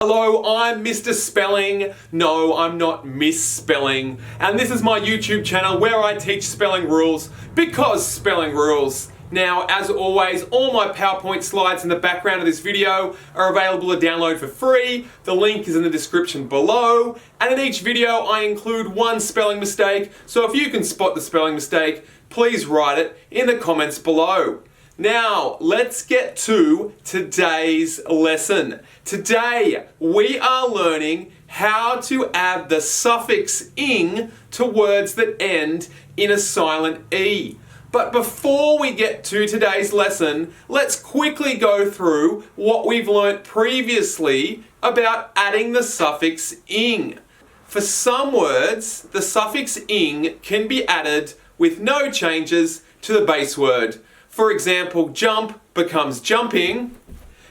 Hello, I'm Mr. Spelling. No, I'm not misspelling. And this is my YouTube channel where I teach spelling rules because spelling rules. Now, as always, all my PowerPoint slides in the background of this video are available to download for free. The link is in the description below. And in each video, I include one spelling mistake. So if you can spot the spelling mistake, please write it in the comments below. Now, let's get to today's lesson. Today, we are learning how to add the suffix ing to words that end in a silent E. But before we get to today's lesson, let's quickly go through what we've learnt previously about adding the suffix ing. For some words, the suffix ing can be added with no changes to the base word. For example, jump becomes jumping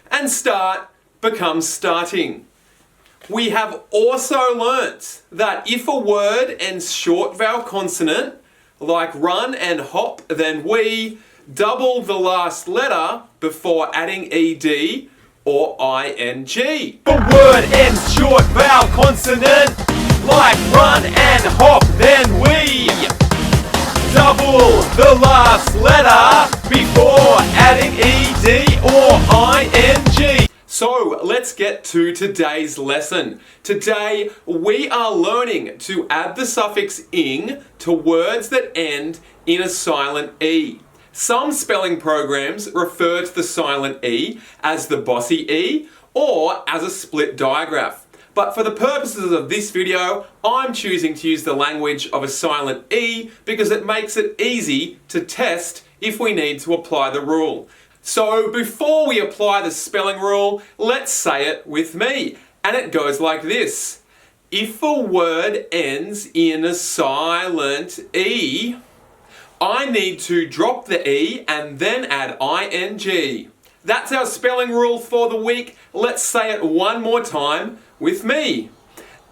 and start becomes starting. We have also learnt that if a word ends short vowel consonant, like run and hop, then we double the last letter before adding ed or ing. If a word ends short vowel consonant, like run and hop, then we double the last letter before adding ed or ing. So let's get to today's lesson. Today we are learning to add the suffix ing to words that end in a silent E. Some spelling programs refer to the silent E as the bossy E or as a split digraph. But for the purposes of this video, I'm choosing to use the language of a silent E because it makes it easy to test if we need to apply the rule. So before we apply the spelling rule, let's say it with me. And it goes like this. If a word ends in a silent E, I need to drop the E and then add ing. That's our spelling rule for the week. Let's say it one more time with me.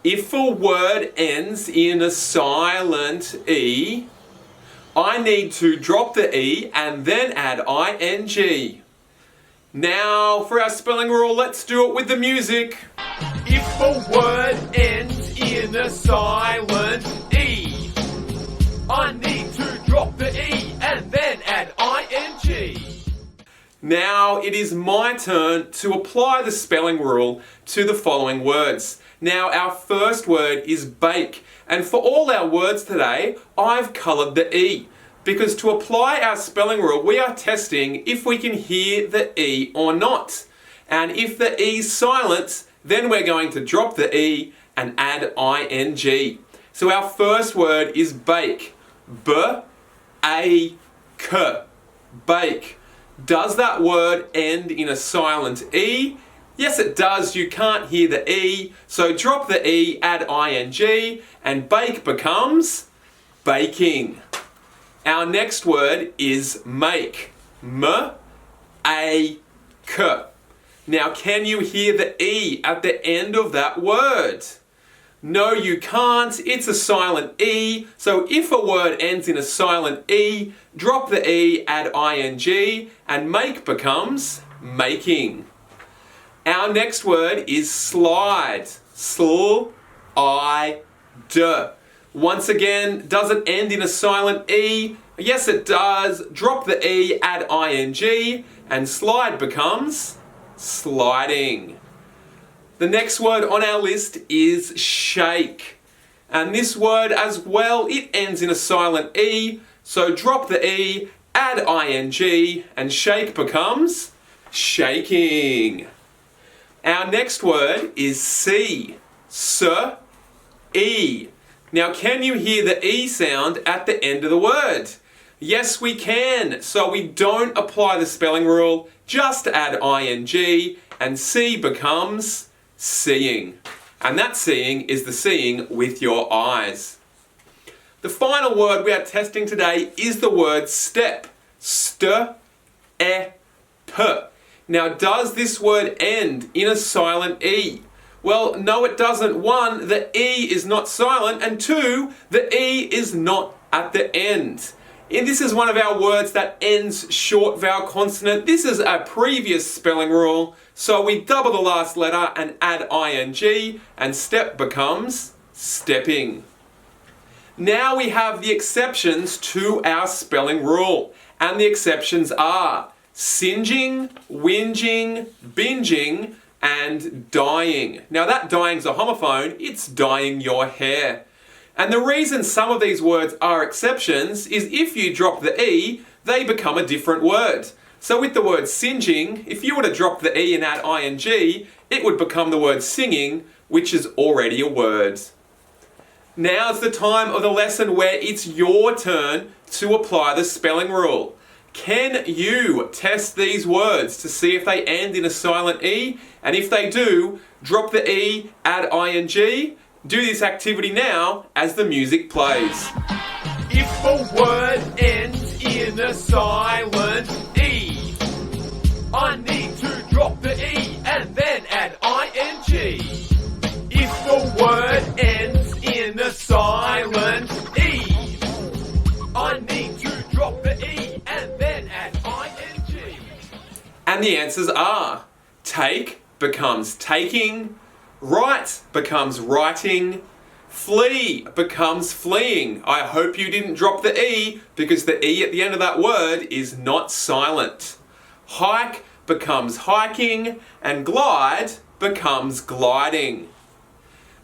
If a word ends in a silent E, I need to drop the E and then add ing. Now for our spelling rule, let's do it with the music. If a word ends in a silent E, I need to drop the E and then add ing. Now it is my turn to apply the spelling rule to the following words. Now our first word is bake, and for all our words today, I've coloured the E. Because to apply our spelling rule, we are testing if we can hear the E or not. And if the E's silent, then we're going to drop the E and add ing. So our first word is bake. B-A-K. Bake. Does that word end in a silent E? Yes, it does. You can't hear the E. So drop the E, add ing, and bake becomes baking. Our next word is make. M-A-K. Now, can you hear the E at the end of that word? No, you can't. It's a silent E. So if a word ends in a silent E, drop the E, add ing, and make becomes making. Our next word is slide. Sl-I-D. Once again, does it end in a silent E? Yes, it does. Drop the E, add ing, and slide becomes sliding. The next word on our list is shake. And this word as well, it ends in a silent E. So drop the E, add ing, and shake becomes shaking. Our next word is see. S-E. Now, can you hear the E sound at the end of the word? Yes, we can. So we don't apply the spelling rule, just add ing, and see becomes seeing. And that seeing is the seeing with your eyes. The final word we are testing today is the word step. St-E-P. Now, does this word end in a silent E? Well, no, it doesn't. One, the E is not silent, and two, the E is not at the end. And this is one of our words that ends short vowel consonant. This is a previous spelling rule. So we double the last letter and add ing, and step becomes stepping. Now we have the exceptions to our spelling rule. And the exceptions are singeing, whinging, binging, and dyeing. Now that dyeing's a homophone, it's dyeing your hair. And the reason some of these words are exceptions is if you drop the E, they become a different word. So with the word singeing, if you were to drop the E and add ing, it would become the word singing, which is already a word. Now's the time of the lesson where it's your turn to apply the spelling rule. Can you test these words to see if they end in a silent E? And if they do, drop the E, add ing. Do this activity now as the music plays. If a word ends in a silent E, I need to drop the E and then add ing. If the word ends in a silent E, I need to drop the E and then add ing. And the answers are take becomes taking, write becomes writing, flee becomes fleeing. I hope you didn't drop the E because the E at the end of that word is not silent. Hike becomes hiking, and glide becomes gliding.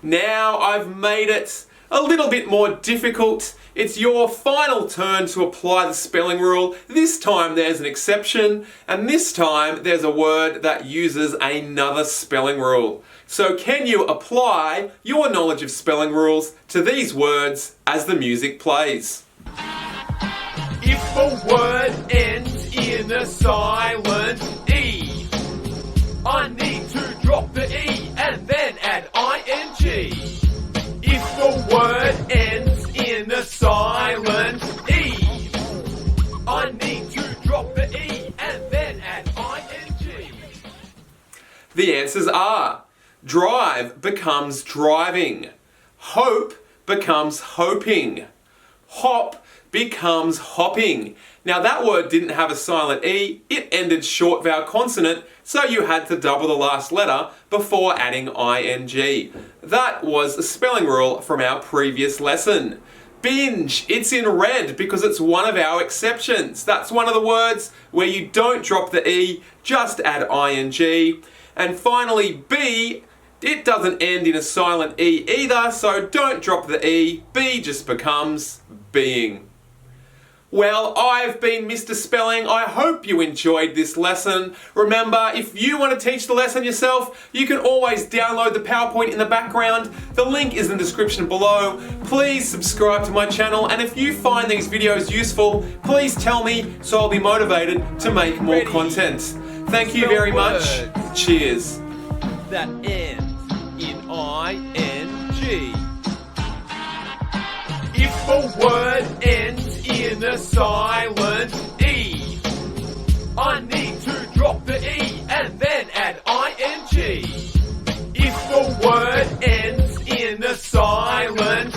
Now I've made it a little bit more difficult. It's your final turn to apply the spelling rule. This time there's an exception, and this time there's a word that uses another spelling rule. So can you apply your knowledge of spelling rules to these words as the music plays? If a word ends in a silent E, I need to drop the E and then add ing. If the word ends in a silent E, I need to drop the E and then add ing. The answers are drive becomes driving, hope becomes hoping, hop becomes hopping. Now that word didn't have a silent E, it ended short vowel consonant, so you had to double the last letter before adding ing. That was a spelling rule from our previous lesson. Binge, it's in red because it's one of our exceptions. That's one of the words where you don't drop the E, just add ing. And finally, be, it doesn't end in a silent E either, so don't drop the E, be just becomes being. Well, I've been Mr. Spelling. I hope you enjoyed this lesson. Remember, if you want to teach the lesson yourself, you can always download the PowerPoint in the background. The link is in the description below. Please subscribe to my channel, and if you find these videos useful, please tell me so I'll be motivated to make more content. Thank you very much. Cheers. That ends in ing. If a word ends in a silent E, I need to drop the E and then add ing. If the word ends in a silent